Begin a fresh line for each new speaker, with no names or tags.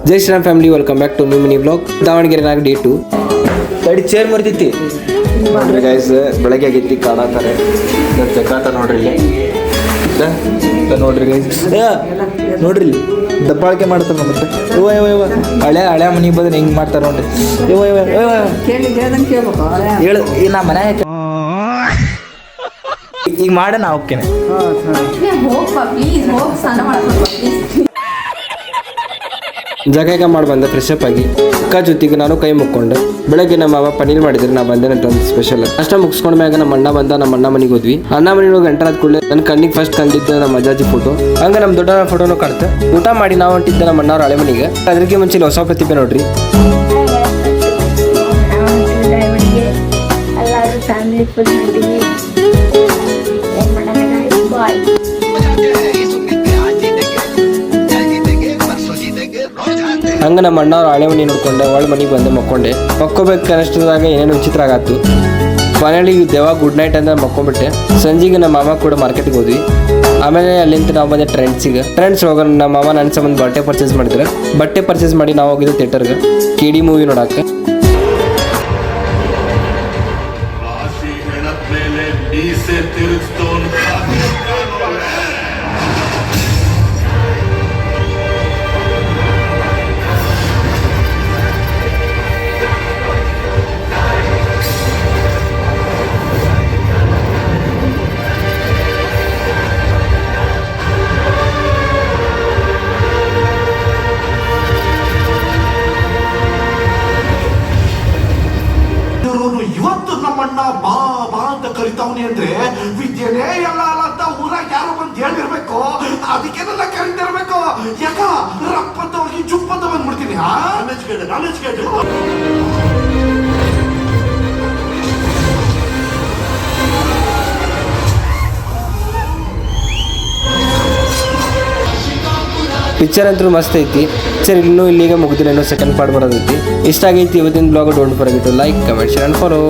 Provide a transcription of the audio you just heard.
Jai Shriram family, welcome back to new mini vlog. ದಾವಣಗೆರೆನಾಗ day 2
ಗಾಡಿ chair ಮರ್ತಿತ್ತಿ
ನೋಡ್ರಿ guys, ಬೆಳಗ್ಗೆ ಆಗೈತಿ ಕಾಣತಾರೆ ಬೇಕಾತ ನೋಡ್ರಿ ಇಲ್ಲಿ
ನೋಡ್ರಿ ಗೈಸ್, ನೋಡ್ರಿ ಇಲ್ಲಿ ದಬ್ಬಾಳಿಕೆ ಮಾಡ್ತಾರ ಮತ್ತೆ ಇವ ಇವ ಇವ ಹಳೆ ಮನೆಗೆ ಬಂದ್ರೆ ಹಿಂಗೆ ಮಾಡ್ತಾರೆ ನೋಡ್ರಿ. ಇವ ಇವ ಇವ ಹೇಳು ಈಗ ನಾ ಮನೆ ಈಗ ಮಾಡ ನಾ ಓಕೆನೆ.
ಜಗ ಮಾಡಿ ಬಂದೆ ಫ್ರೆಶ್ ಅಪ್ ಆಗಿ ಅಕ್ಕ ಜೊತೆಗೆ ನಾನು ಕೈ ಮುಕ್ಕೊಂಡು ಬೆಳಗ್ಗೆ ನಮ್ಮ ಮಾವ ಪನ್ನೀರ್ ಮಾಡಿದ್ರೆ ನಾ ಬಂದೆ ಒಂದು ಸ್ಪೆಷಲ್ ಅಷ್ಟ ಮುಗಿಸ್ಕೊಂಡ್ ಮ್ಯಾಗ ನಮ್ಮ ಅಣ್ಣ ಬಂದ. ನಮ್ಮ ಅಣ್ಣ ಮನೆಗೆ ಹೋದ್ವಿ. ಅಣ್ಣ ಮನೆಯೊಳಗೆ ಎಂಟರ್ ಆದ ಕೂಡಲೇ ನನ್ನ ಕಣ್ಣಿಗೆ ಫಸ್ಟ್ ಕಂಡಿದ್ದ ನಮ್ಮ ಅಜ್ಜಾಜಿ ಫೋಟೋ. ಹಂಗ ನಮ್ಮ ದೊಡ್ಡ ಫೋಟೋನು ಕಾಡ್ತೆ. ಊಟ ಮಾಡಿ ನಾವು ಹೊಂಟಿದ್ದೆ ನಮ್ಮ ಅಣ್ಣವ್ರ ಹಳೆ ಮನೆಗೆ. ಅದಕ್ಕೆ ಮುಂಚೆ ಹೊಸ ಪ್ರತಿಭೆ ನೋಡ್ರಿ. ಹಂಗ ನಮ್ಮ ಅಣ್ಣವ್ರ ಹಳೆ ಮನೆ ನೋಡ್ಕೊಂಡೆ ಒಳ್ಳೆ ಮನೆಗೆ ಬಂದೆ, ಮಕ್ಕೊಂಡೆ. ಮಕ್ಕೋಬೇಕು ಅನಿಸ್ತದಾಗ ಏನೇನು ವಿಚಿತ್ರ ಆಗತ್ತು. ಫೈನಲಿ ದೇವ ಗುಡ್ ನೈಟ್ ಅಂತ ಮಕ್ಕೊಂಡ್ಬಿಟ್ಟೆ. ಸಂಜೆಗೆ ನಮ್ಮ ಮಾಮ ಕೂಡ ಮಾರ್ಕೆಟ್ಗೆ ಹೋದ್ವಿ. ಆಮೇಲೆ ಅಲ್ಲಿಂದ ನಾವು ಬಂದೆ ಟ್ರೆಂಡ್ಸ್ ಹೋಗೋಣ. ನಮ್ಮ ಮಾಮ ನನ್ನ ಸಂಬಂಧ ಬಟ್ಟೆ ಪರ್ಚೇಸ್ ಮಾಡಿದ್ರೆ ಬಟ್ಟೆ ಪರ್ಚೇಸ್ ಮಾಡಿ ನಾವು ಹೋಗಿದ್ದೆ ಥಿಯೇಟರ್ಗೆ KD ಮೂವಿ ನೋಡಕ್ಕೆ.
ಇವತ್ತು ನಮ್ಮಣ್ಣ ಬಾ ಬಾ ಅಂತ ಕರಿತಾವನಿ ಅಂದ್ರೆ ವಿದ್ಯೆನೇ ಎಲ್ಲ ಅಲ್ಲ ಅಂತ ಊರಾಗ ಯಾರು ಬಂದು ಹೇಳಿರ್ಬೇಕು. ಅದಕ್ಕೆ ನನ್ನ ಕರಿತಿರ್ಬೇಕು. ಯಾಕ ರಪ್ಪಂತ ಹೋಗಿ ಚುಪ್ಪಂತ ಬಂದ್ಬಿಡ್ತೀನಿ. ನಾಲೆಜ್ ಕೇಳಿ
ಪಿಕ್ಚರ್ ಅಂತೂ ಮಸ್ತ್ ಐತಿ. ಪಿಕ್ಚರ್ ಇನ್ನೂ ಇಲ್ಲಿಗೆ ಮುಗಿದಿಲ್ಲ, ಇನ್ನೂ ಸೆಕೆಂಡ್ ಪಾರ್ಟ್ ಬರೋದೈತಿ. ಇಷ್ಟ ಆಗೈತಿ ಇವತ್ತಿನ blog. Don't forget to like, comment, share and follow.